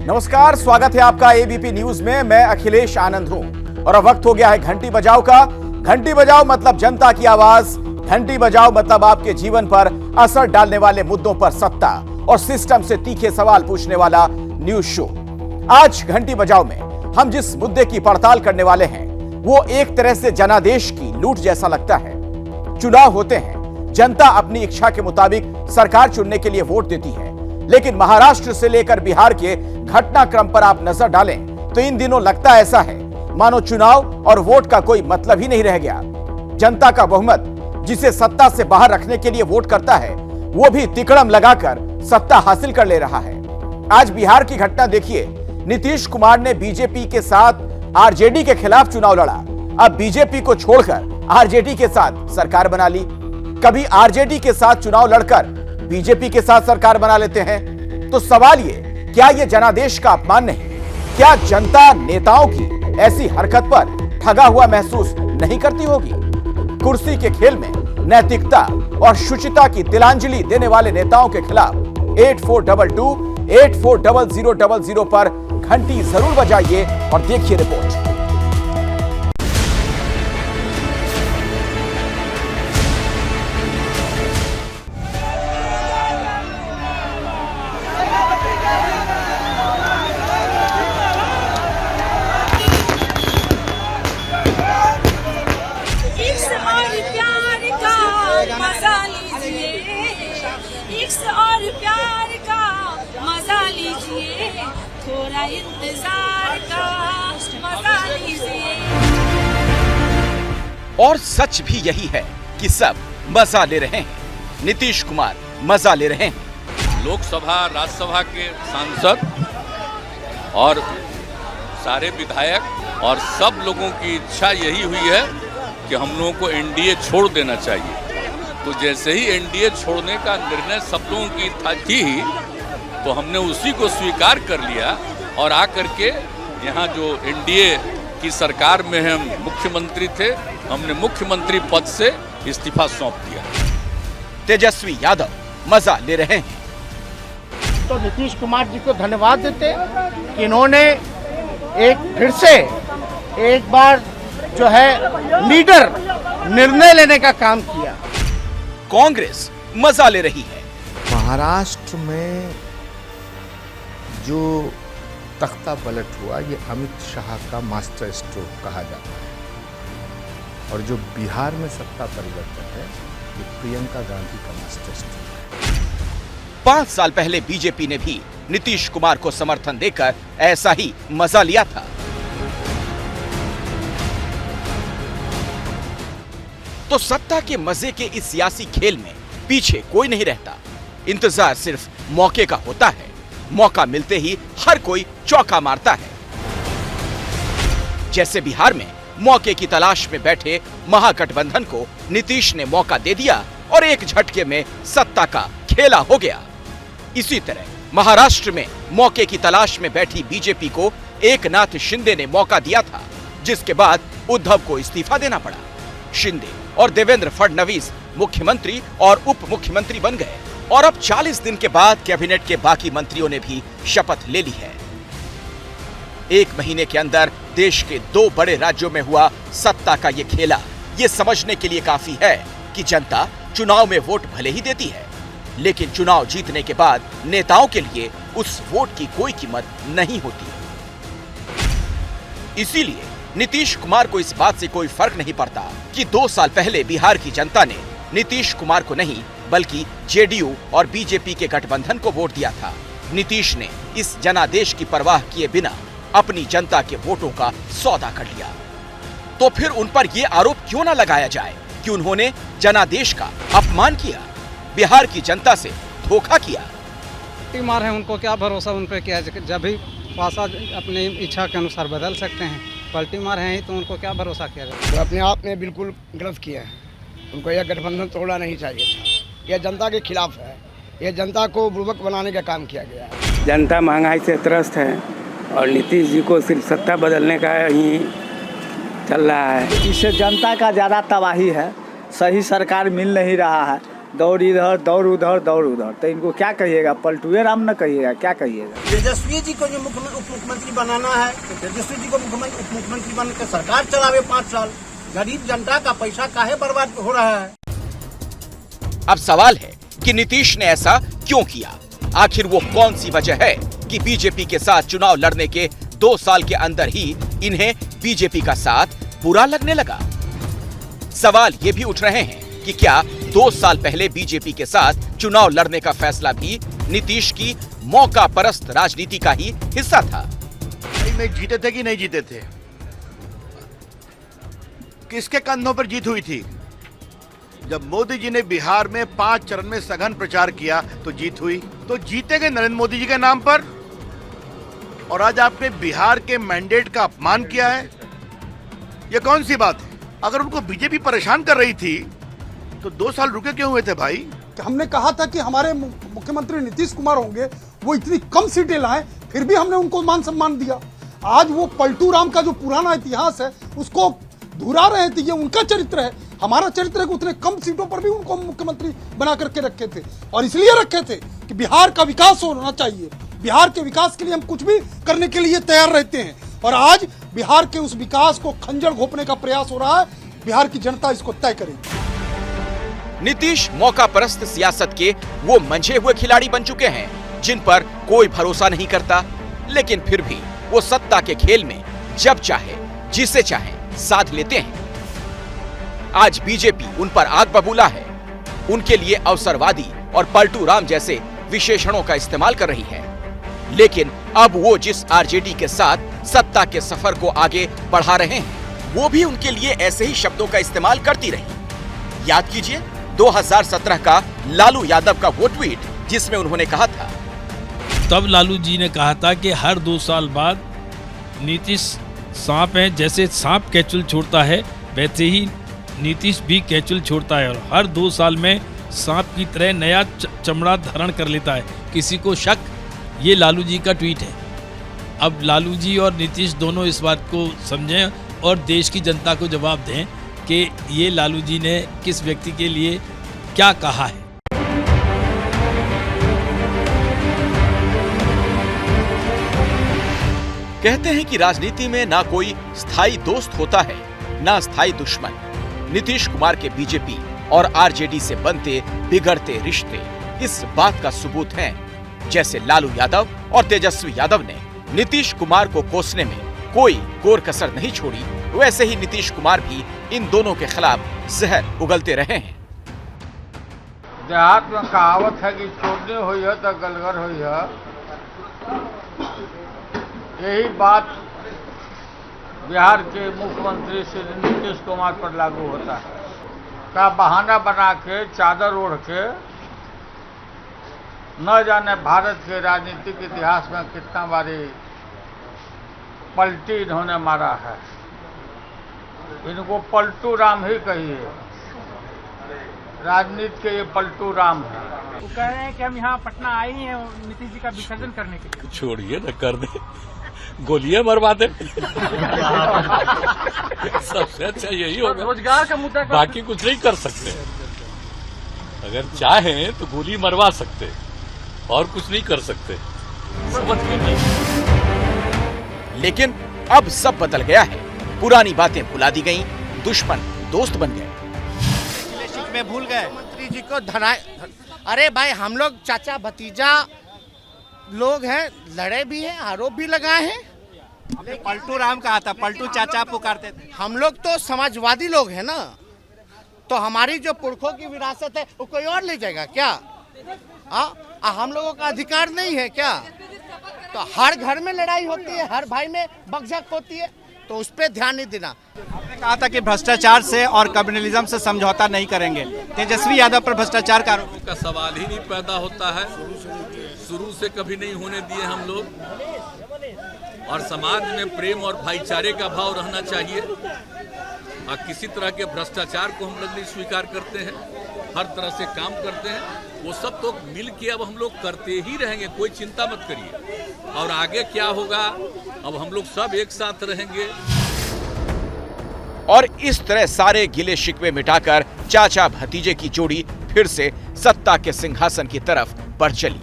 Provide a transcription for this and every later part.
नमस्कार, स्वागत है आपका एबीपी न्यूज में। मैं अखिलेश आनंद हूं और अब वक्त हो गया है घंटी बजाओ का। घंटी बजाओ मतलब जनता की आवाज, घंटी बजाओ मतलब आपके जीवन पर असर डालने वाले मुद्दों पर सत्ता और सिस्टम से तीखे सवाल पूछने वाला न्यूज शो। आज घंटी बजाओ में हम जिस मुद्दे की पड़ताल करने वाले हैं वो एक तरह से जनादेश की लूट जैसा लगता है। चुनाव होते हैं, जनता अपनी इच्छा के मुताबिक सरकार चुनने के लिए वोट देती है, लेकिन महाराष्ट्र से लेकर बिहार के घटनाक्रम पर आप नजर डालें तो इन दिनों लगता ऐसा है मानो चुनाव और वोट का कोई मतलब ही नहीं रह गया। जनता का बहुमत जिसे सत्ता से बाहर रखने के लिए वोट करता है वो भी तिकड़म लगाकर सत्ता हासिल कर ले रहा है। आज बिहार की घटना देखिए। नीतीश कुमार ने बीजेपी के साथ आरजेडी के खिलाफ चुनाव लड़ा, अब बीजेपी को छोड़कर आरजेडी के साथ सरकार बना ली। कभी आरजेडी के साथ चुनाव लड़कर बीजेपी के साथ सरकार बना लेते हैं। तो सवाल ये, क्या ये जनादेश का अपमान नहीं? क्या जनता नेताओं की ऐसी हरकत पर ठगा हुआ महसूस नहीं करती होगी? कुर्सी के खेल में नैतिकता और शुचिता की तिलांजलि देने वाले नेताओं के खिलाफ 8422-840000 पर घंटी जरूर बजाइए और देखिए रिपोर्ट। और प्यार का मजा लीजिए, थोड़ा इंतजार का मजा लीजिए। और सच भी यही है कि सब मजा ले रहे हैं। नीतीश कुमार मजा ले रहे हैं। लोकसभा राज्यसभा के सांसद और सारे विधायक और सब लोगों की इच्छा यही हुई है कि हम लोगों को एनडीए छोड़ देना चाहिए। तो जैसे ही एनडीए छोड़ने का निर्णय सब लोगों की थी ही, तो हमने उसी को स्वीकार कर लिया और आकर के यहाँ जो एनडीए की सरकार में हम मुख्यमंत्री थे, हमने मुख्यमंत्री पद से इस्तीफा सौंप दिया। तेजस्वी यादव मजा ले रहे हैं। तो नीतीश कुमार जी को धन्यवाद देते कि इन्होंने एक फिर से एक बार जो है लीडर निर्णय लेने का काम किया। कांग्रेस मजा ले रही है। महाराष्ट्र में जो तख्ता पलट हुआ ये अमित शाह का मास्टर स्ट्रोक कहा जाता है, और जो बिहार में सत्ता परिवर्तन है ये प्रियंका गांधी का मास्टर स्ट्रोक है। 5 साल पहले बीजेपी ने भी नीतीश कुमार को समर्थन देकर ऐसा ही मजा लिया था। तो सत्ता के मजे के इस सियासी खेल में पीछे कोई नहीं रहता। इंतजार सिर्फ मौके का होता है। मौका मिलते ही हर कोई चौका मारता है। जैसे बिहार में मौके की तलाश में बैठे महागठबंधन को नीतीश ने मौका दे दिया और एक झटके में सत्ता का खेला हो गया। इसी तरह महाराष्ट्र में मौके की तलाश में बैठी बीजेपी को एकनाथ शिंदे ने मौका दिया था, जिसके बाद उद्धव को इस्तीफा देना पड़ा। शिंदे और देवेंद्र फडणवीस मुख्यमंत्री और उप मुख्यमंत्री बन गए और अब 40 दिन के बाद कैबिनेट के बाकी मंत्रियों ने भी शपथ ले ली है। 1 महीने के अंदर देश के 2 बड़े राज्यों में हुआ सत्ता का ये खेला ये समझने के लिए काफी है कि जनता चुनाव में वोट भले ही देती है, लेकिन चुनाव जीतने के बाद नेताओं के लिए उस वोट की कोई कीमत नहीं होती। इसीलिए नीतीश कुमार को इस बात से कोई फर्क नहीं पड़ता कि 2 साल पहले बिहार की जनता ने नीतीश कुमार को नहीं बल्कि जेडीयू और बीजेपी के गठबंधन को वोट दिया था। नीतीश ने इस जनादेश की परवाह किए बिना अपनी जनता के वोटों का सौदा कर लिया। तो फिर उन पर यह आरोप क्यों न लगाया जाए कि उन्होंने जनादेश का अपमान किया, बिहार की जनता से धोखा किया। मार है, उनको क्या भरोसा उन पर किया? जब भी पासा अपनी इच्छा के अनुसार बदल सकते हैं, पलटी मार है तो उनको क्या भरोसा किया जाए? तो अपने आप में बिल्कुल गलत किया है। उनको यह गठबंधन तोड़ना नहीं चाहिए था। यह जनता के खिलाफ है। यह जनता को बुर्बक बनाने का काम किया गया है। जनता महंगाई से त्रस्त है और नीतीश जी को सिर्फ सत्ता बदलने का ही चल रहा है। इससे जनता का ज़्यादा तबाही है। सही सरकार मिल नहीं रहा है। दौड़ इधर दौड़ उधर दौड़ उधर। तो इनको क्या कहिएगा, पलटुए राम न कहिएगा, क्या कहिएगा। तेजस्वी जी को जो उप मुख्यमंत्री बनाना है तो तेजस्वी जी को उप मुख्यमंत्री बनकर सरकार चलावे 5 साल। गरीब जनता का पैसा काहे बर्बाद हो रहा है। अब सवाल है कि नीतीश ने ऐसा क्यों किया? आखिर वो कौन सी वजह है कि बीजेपी के साथ चुनाव लड़ने के 2 साल के अंदर ही इन्हें बीजेपी का साथ बुरा लगने लगा? सवाल ये भी उठ रहे हैं कि क्या 2 साल पहले बीजेपी के साथ चुनाव लड़ने का फैसला भी नीतीश की मौका परस्त राजनीति का ही हिस्सा था? में जीते थे कि नहीं जीते थे? किसके कंधों पर जीत हुई थी? जब मोदी जी ने बिहार में 5 चरण में सघन प्रचार किया तो जीत हुई। तो जीते गए नरेंद्र मोदी जी के नाम पर, और आज आपने बिहार के मैंडेट का अपमान किया है। यह कौन सी बात है? अगर उनको बीजेपी परेशान कर रही थी तो 2 साल रुके क्यों हुए थे भाई? हमने कहा था कि हमारे मुख्यमंत्री नीतीश कुमार होंगे, वो इतनी कम सीटें लाएं, फिर भी हमने उनको मान सम्मान दिया। आज वो पलटू राम का जो पुराना इतिहास है उसको दोहरा रहे थे। ये उनका चरित्र है, हमारा चरित्र है कि उतने कम सीटों पर भी उनको मुख्यमंत्री बना करके रखे थे, और इसलिए रखे थे कि बिहार का विकास होना चाहिए। बिहार के विकास के लिए हम कुछ भी करने के लिए तैयार रहते हैं, और आज बिहार के उस विकास को खंजर घोंपने का प्रयास हो रहा है। बिहार की जनता इसको तय करेगी। नीतीश मौका परस्त सियासत के वो मंझे हुए खिलाड़ी बन चुके हैं जिन पर कोई भरोसा नहीं करता, लेकिन फिर भी वो सत्ता के खेल में जब चाहे जिसे चाहे साध लेते हैं। आज बीजेपी उन पर आग बबूला है, उनके लिए अवसरवादी और पलटू राम जैसे विशेषणों का इस्तेमाल कर रही है। लेकिन अब वो जिस आरजेडी के साथ सत्ता के सफर को आगे बढ़ा रहे हैं, वो भी उनके लिए ऐसे ही शब्दों का इस्तेमाल करती रही। याद कीजिए 2017 का लालू यादव का वो ट्वीट जिसमें उन्होंने कहा था, तब लालू जी ने कहा था कि हर 2 साल बाद नीतीश सांप है, जैसे सांप केचुल छोड़ता है वैसे ही नीतीश भी केचुल छोड़ता है, और हर 2 साल में सांप की तरह नया चमड़ा धारण कर लेता है। किसी को शक? ये लालू जी का ट्वीट है। अब लालू जी और नीतीश दोनों इस बात को समझें और देश की जनता को जवाब दें कि ये लालू जी ने किस व्यक्ति के लिए क्या कहा है। कहते हैं कि राजनीति में ना कोई स्थायी दोस्त होता है, ना स्थायी दुश्मन। नीतीश कुमार के बीजेपी और आरजेडी से बनते बिगड़ते रिश्ते इस बात का सबूत हैं। जैसे लालू यादव और तेजस्वी यादव ने नीतीश कुमार को कोसने में कोई कोर कसर नहीं छोड़ी, वैसे ही नीतीश कुमार भी इन दोनों के खिलाफ जहर उगलते रहे हैं। देहात में कहावत है कि छोड़ने हुई है तो गलगर हुई है। यही बात बिहार के मुख्यमंत्री श्री नीतीश कुमार पर लागू होता है। का बहाना बना के चादर ओढ़ के न जाने भारत के राजनीतिक इतिहास में कितना बारी पलटी इन्होंने मारा है। इनको पलटू राम ही कहिए, राजनीति के ये पलटू राम है। वो कह रहे हैं कि हम यहाँ पटना आए हैं नीतीश जी का विसर्जन करने के लिए। छोड़िए न, कर दे, गोलियां मरवा दे। सबसे अच्छा यही होगा। रोजगार का मुद्दा, बाकी कुछ नहीं कर सकते। अगर चाहें तो गोली मरवा सकते और कुछ नहीं कर सकते। लेकिन अब सब बदल गया है। पुरानी बातें भुला दी गईं, दुश्मन दोस्त बन गए। में भूल गए मंत्री जी को अरे भाई, हम लोग चाचा भतीजा लोग हैं, लड़े भी हैं, आरोप भी लगाए हैं। पलटू राम कहा था, पलटू चाचा पुकारते थे। हम लोग तो समाजवादी लोग हैं ना, तो हमारी जो पुरखों की विरासत है वो कोई और ले जाएगा क्या? हम लोगों का अधिकार नहीं है क्या? तो हर घर में लड़ाई होती है, हर भाई में बकझक होती है, तो उस पर ध्यान नहीं देना। आपने कहा था कि भ्रष्टाचार से और कम्युनलिज्म से समझौता नहीं करेंगे। तेजस्वी यादव पर भ्रष्टाचार का आरोप का सवाल ही नहीं पैदा होता है। शुरू से कभी नहीं होने दिए हम लोग। और समाज में प्रेम और भाईचारे का भाव रहना चाहिए, और किसी तरह के भ्रष्टाचार को हम लोग नहीं स्वीकार करते हैं। हर तरह से काम करते हैं, वो सब तो मिल के अब हम लोग करते ही रहेंगे, कोई चिंता मत करिए। और आगे क्या होगा, अब हम लोग सब एक साथ रहेंगे। और इस तरह सारे गिले शिकवे मिटाकर चाचा भतीजे की जोड़ी फिर से सत्ता के सिंहासन की तरफ बढ़ चली।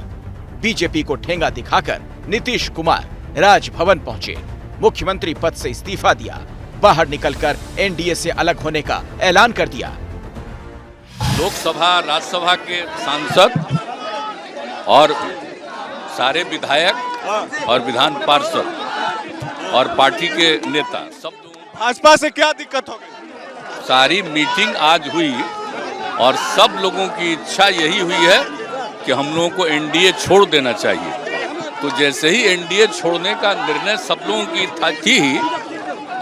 बीजेपी को ठेंगा दिखाकर नीतीश कुमार राजभवन पहुंचे, मुख्यमंत्री पद से इस्तीफा दिया, बाहर निकलकर एनडीए से अलग होने का ऐलान कर दिया। लोकसभा राज्यसभा के सांसद और सारे विधायक और विधान पार्षद और पार्टी के नेता सब भाजपा से क्या दिक्कत हो गई? सारी मीटिंग आज हुई और सब लोगों की इच्छा यही हुई है कि हम लोगों को एनडीए छोड़ देना चाहिए। तो जैसे ही एनडीए छोड़ने का निर्णय सब लोगों की थी ही,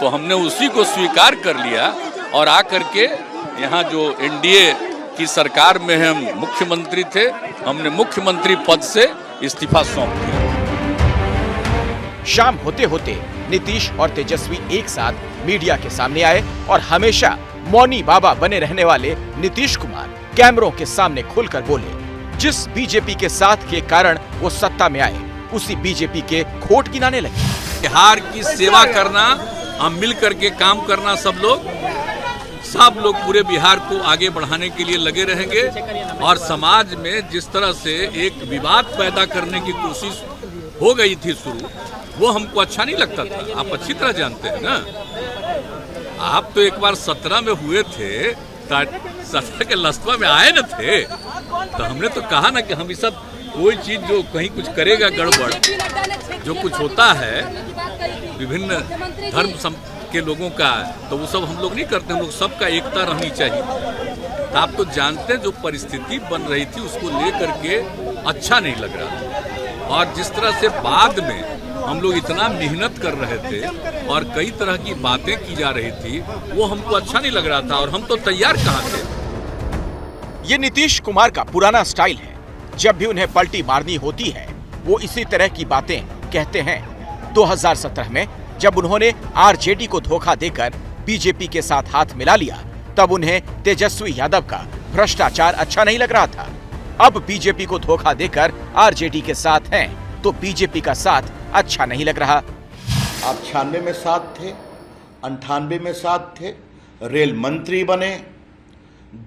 तो हमने उसी को स्वीकार कर लिया और आकर के यहाँ जो एनडीए की सरकार में हम मुख्यमंत्री थे, हमने मुख्यमंत्री पद से इस्तीफा सौंप दिया। शाम होते होते नीतीश और तेजस्वी एक साथ मीडिया के सामने आए और हमेशा मौनी बाबा बने रहने वाले नीतीश कुमार कैमरों के सामने खुलकर बोले। जिस बीजेपी के साथ के कारण वो सत्ता में आए, उसी बीजेपी के खोट गिनाने लगे। बिहार की सेवा करना, हम मिल करके काम करना, सब लोग पूरे बिहार को आगे बढ़ाने के लिए लगे रहेंगे। और समाज में जिस तरह से एक विवाद पैदा करने की कोशिश हो गई थी शुरू, वो हमको अच्छा नहीं लगता था। आप अच्छी तरह जानते हैं ना, आप तो एक बार 17 में हुए थे, 17 के लस्तवा में आए न थे, तो हमने तो कहा ना कि हम ये सब कोई चीज जो कहीं कुछ करेगा गड़बड़, जो कुछ होता है विभिन्न धर्म के लोगों का, तो वो सब हम लोग नहीं करते। हम लोग सबका एकता रहनी चाहिए। तो आप तो जानते हैं जो परिस्थिति बन रही थी उसको लेकर के अच्छा नहीं लग रहा था। और जिस तरह से बाद में हम लोग इतना मेहनत कर रहे थे और कई तरह की बातें की जा रही थी, वो हमको अच्छा नहीं लग रहा था और हम तो तैयार कहाँ थे। ये नीतीश कुमार का पुराना स्टाइल है। जब भी उन्हें पलटी मारनी होती है, वो इसी तरह की बातें कहते हैं। 2017 में जब उन्होंने आरजेडी को धोखा देकर बीजेपी के साथ हाथ मिला लिया, तब उन्हें तेजस्वी यादव का भ्रष्टाचार अच्छा नहीं लग रहा था। अब बीजेपी को धोखा देकर आरजेडी के साथ हैं, तो बीजेपी का साथ अच्छा नहीं लग रहा। आप 96 में साथ थे, 98 में साथ थे, रेल मंत्री बने,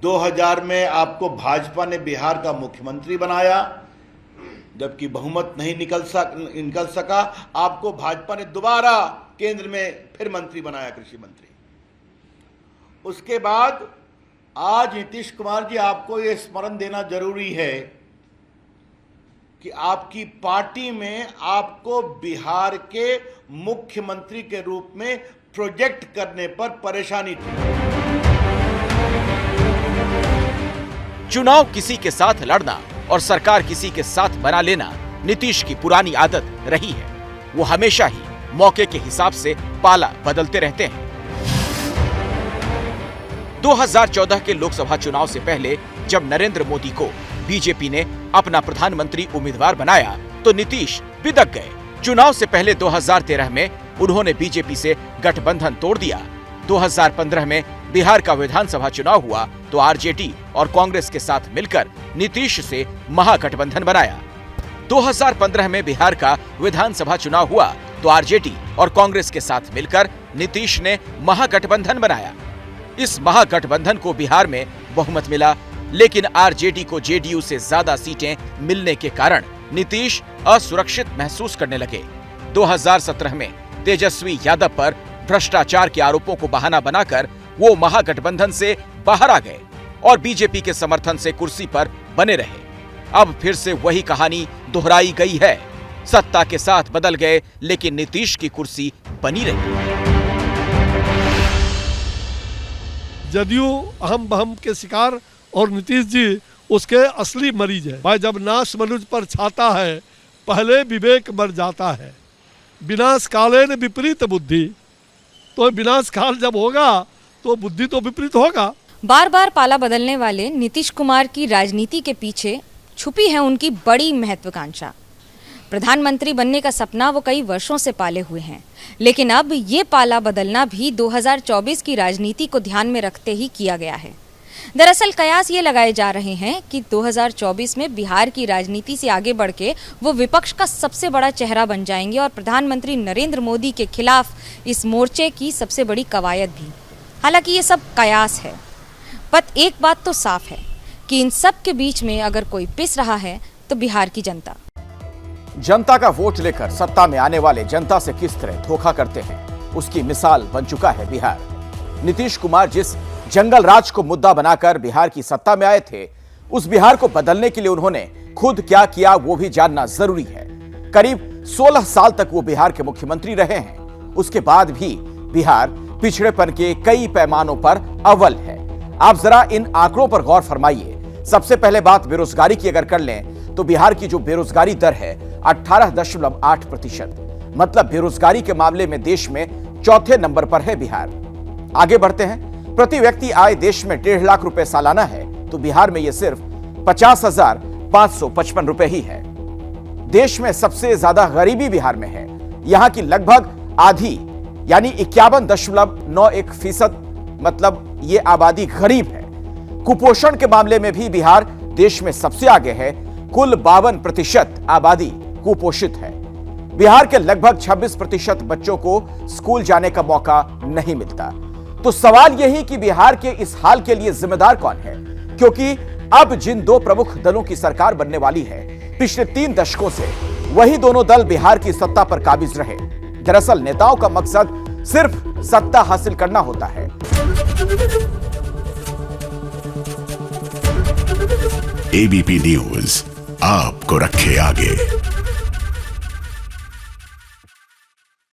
2000 में आपको भाजपा ने बिहार का मुख्यमंत्री बनाया, जबकि बहुमत नहीं निकल सका। आपको भाजपा ने दोबारा केंद्र में फिर मंत्री बनाया, कृषि मंत्री। उसके बाद आज नीतीश कुमार जी, आपको ये स्मरण देना जरूरी है कि आपकी पार्टी में आपको बिहार के मुख्यमंत्री के रूप में प्रोजेक्ट करने पर परेशानी थी। चुनाव किसी के साथ लड़ना और सरकार किसी के साथ बना लेना नीतीश की पुरानी आदत रही है। वो हमेशा ही मौके के हिसाब से पाला बदलते रहते हैं। 2014 के लोकसभा चुनाव से पहले जब नरेंद्र मोदी को बीजेपी ने अपना प्रधानमंत्री उम्मीदवार बनाया, तो नीतीश बिदक गए। चुनाव से पहले 2013 में उन्होंने बीजेपी से गठबंधन तोड़ दिया। 2015 में बिहार का विधानसभा चुनाव हुआ तो आरजेडी और कांग्रेस के साथ मिलकर नीतीश से महागठबंधन बनाया। 2015 में बिहार का विधानसभा चुनाव हुआ तो आरजेडी और कांग्रेस के साथ मिलकर नीतीश ने महागठबंधन बनाया। इस महागठबंधन को बिहार में बहुमत मिला, लेकिन आरजेडी को जेडीयू से ज्यादा सीटें मिलने के कारण नीतीश असुरक्षित महसूस करने लगे। 2017 में तेजस्वी यादव पर भ्रष्टाचार के आरोपों को बहाना बनाकर वो महागठबंधन से बाहर आ गए और बीजेपी के समर्थन से कुर्सी पर बने रहे। अब फिर से वही कहानी दोहराई गई है। सत्ता के साथ बदल गए, लेकिन नीतीश की कुर्सी बनी रही। जदयू अहम बहम के शिकार और नीतीश जी उसके असली मरीज है। भाई, जब नाश मनुज पर छाता है, पहले विवेक मर जाता है। विनाश कालेन विपरीत बुद्धि, तो विनाश काल जब होगा तो बुद्धि तो विपरीत होगा। बार बार पाला बदलने वाले नीतीश कुमार की राजनीति के पीछे छुपी है उनकी बड़ी महत्वाकांक्षा। प्रधानमंत्री बनने का सपना वो कई वर्षों से पाले हुए हैं, लेकिन अब ये पाला बदलना भी 2024 की राजनीति को ध्यान में रखते ही किया गया है। दरअसल कयास ये लगाए जा रहे हैं कि 2024 में बिहार की राजनीति से आगे बढ़ के वो विपक्ष का सबसे बड़ा चेहरा बन जाएंगे और प्रधानमंत्री नरेंद्र मोदी के खिलाफ इस मोर्चे की सबसे बड़ी कवायद भी। हालांकि ये सब कयास है, पर एक बात तो साफ है कि इन सब के बीच में अगर कोई पिस रहा है तो बिहार की जनता। जनता का वोट लेकर सत्ता में आने वाले जनता से किस तरह धोखा करते हैं, उसकी मिसाल बन चुका है बिहार। नीतीश कुमार जिस जंगल राज को मुद्दा बनाकर बिहार की सत्ता में आए थे, उस बिहार को बदलने के लिए उन्होंने खुद क्या किया वो भी जानना जरूरी है। करीब 16 साल तक वो बिहार के मुख्यमंत्री रहे हैं। उसके बाद भी बिहार पिछड़ेपन के कई पैमानों पर अव्वल है। आप जरा इन आंकड़ों पर गौर फरमाइए। सबसे पहले बात बेरोजगारी की अगर कर लें तो बिहार की जो बेरोजगारी दर है 18.8%, मतलब बेरोजगारी के मामले में देश में चौथे नंबर पर है बिहार। आगे बढ़ते हैं। प्रति व्यक्ति आय देश में 1.5 लाख रुपए सालाना है, तो बिहार में यह सिर्फ 50,555 रुपए ही है। देश में सबसे ज्यादा गरीबी बिहार में है। यहां की लगभग आधी यानी 51.91%, मतलब ये आबादी गरीब है। कुपोषण के मामले में भी बिहार देश में सबसे आगे है। कुल 52% आबादी कुपोषित है। बिहार के लगभग 26% बच्चों को स्कूल जाने का मौका नहीं मिलता। तो सवाल यही कि बिहार के इस हाल के लिए जिम्मेदार कौन है, क्योंकि अब जिन दो प्रमुख दलों की सरकार बनने वाली है, पिछले 3 दशकों से वही दोनों दल बिहार की सत्ता पर काबिज रहे। दरअसल नेताओं का मकसद सिर्फ सत्ता हासिल करना होता है। एबीपी न्यूज आपको रखे आगे।